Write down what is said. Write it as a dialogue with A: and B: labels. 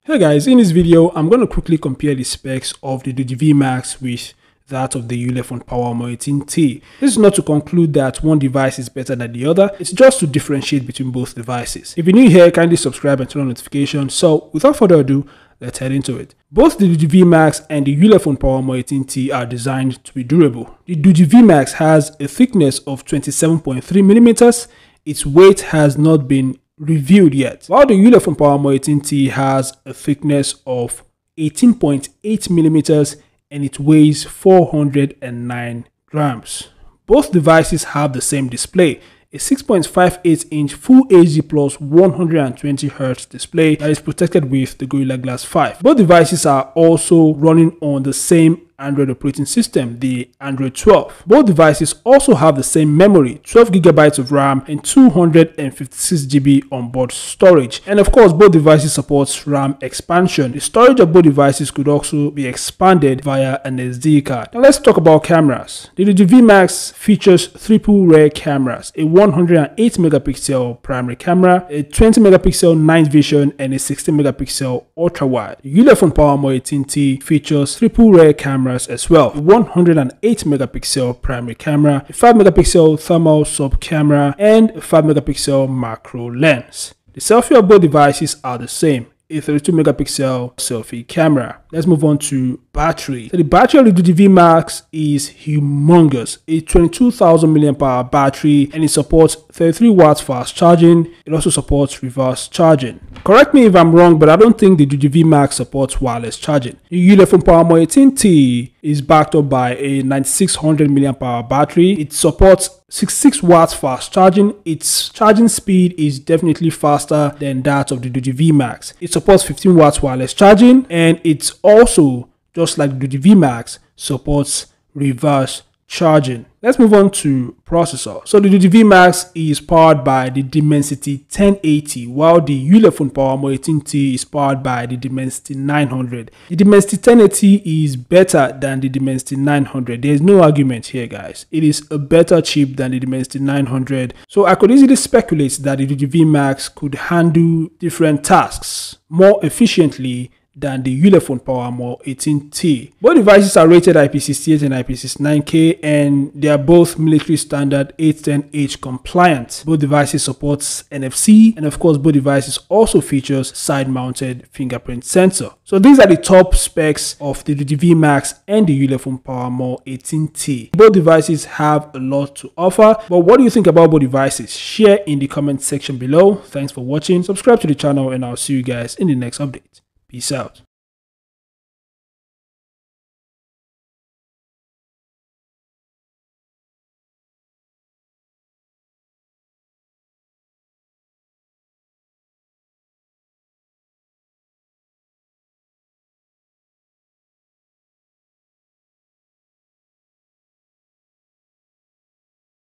A: Hey guys, in this video, I'm going to quickly compare the specs of the Doogee V Max with that of the Ulefone Power Armor 18T. This is not to conclude that one device is better than the other, it's just to differentiate between both devices. If you're new here, kindly subscribe and turn on notifications. So without further ado, let's head into it. Both the Doogee V Max and the Ulefone Power Armor 18T are designed to be durable. The Doogee V Max has a thickness of 27.3 millimeters. Its weight has not been revealed yet, while the Ulefone Power Armor 18T has a thickness of 18.8 millimeters and it weighs 409 grams. Both devices have the same display, a 6.58-inch Full HD plus 120Hz display that is protected with the Gorilla Glass 5. Both devices are also running on the same Android operating system, the Android 12. Both devices also have the same memory, 12GB of RAM and 256GB onboard storage. And of course, both devices support RAM expansion. The storage of both devices could also be expanded via an SD card. Now let's talk about cameras. The Doogee V Max features triple rear cameras, a 108MP primary camera, a 20MP night vision, and a 16MP ultra wide. The Ulefone Power Armor 18T features triple rear cameras as well, a 108MP primary camera, a 5MP thermal sub camera, and a 5MP macro lens. The selfie of both devices are the same, a 32MP selfie camera. Let's move on to battery. So the battery of the Doogee V Max is humongous, a 22,000 mAh battery, and it supports 33 watts fast charging. It also supports reverse charging. Correct me if I'm wrong, but I don't think the Doogee V Max supports wireless charging. The Ulefone Power Armor 18T is backed up by a 9600 mAh battery. It supports 66 watts fast charging. Its charging speed is definitely faster than that of the Doogee V Max. It supports 15 watts wireless charging, and it's also, just like the Doogee V Max, supports reverse charging. Let's move on to processor. So the Doogee V Max is powered by the Dimensity 1080, while the Ulefone Power Armor 18T is powered by the Dimensity 900. The Dimensity 1080 is better than the Dimensity 900. There's no argument here, guys. It is a better chip than the Dimensity 900. So I could easily speculate that the Doogee V Max could handle different tasks more efficiently than the Ulefone Power Armor 18T. Both devices are rated IP68 and IP69K, and they are both military standard 810H compliant. Both devices support NFC, and of course both devices also features side-mounted fingerprint sensor. So these are the top specs of the Doogee V Max and the Ulefone Power Armor 18T. Both devices have a lot to offer, but what do you think about both devices? Share in the comment section below. Thanks for watching. Subscribe to the channel, and I'll see you guys in the next update. Peace out.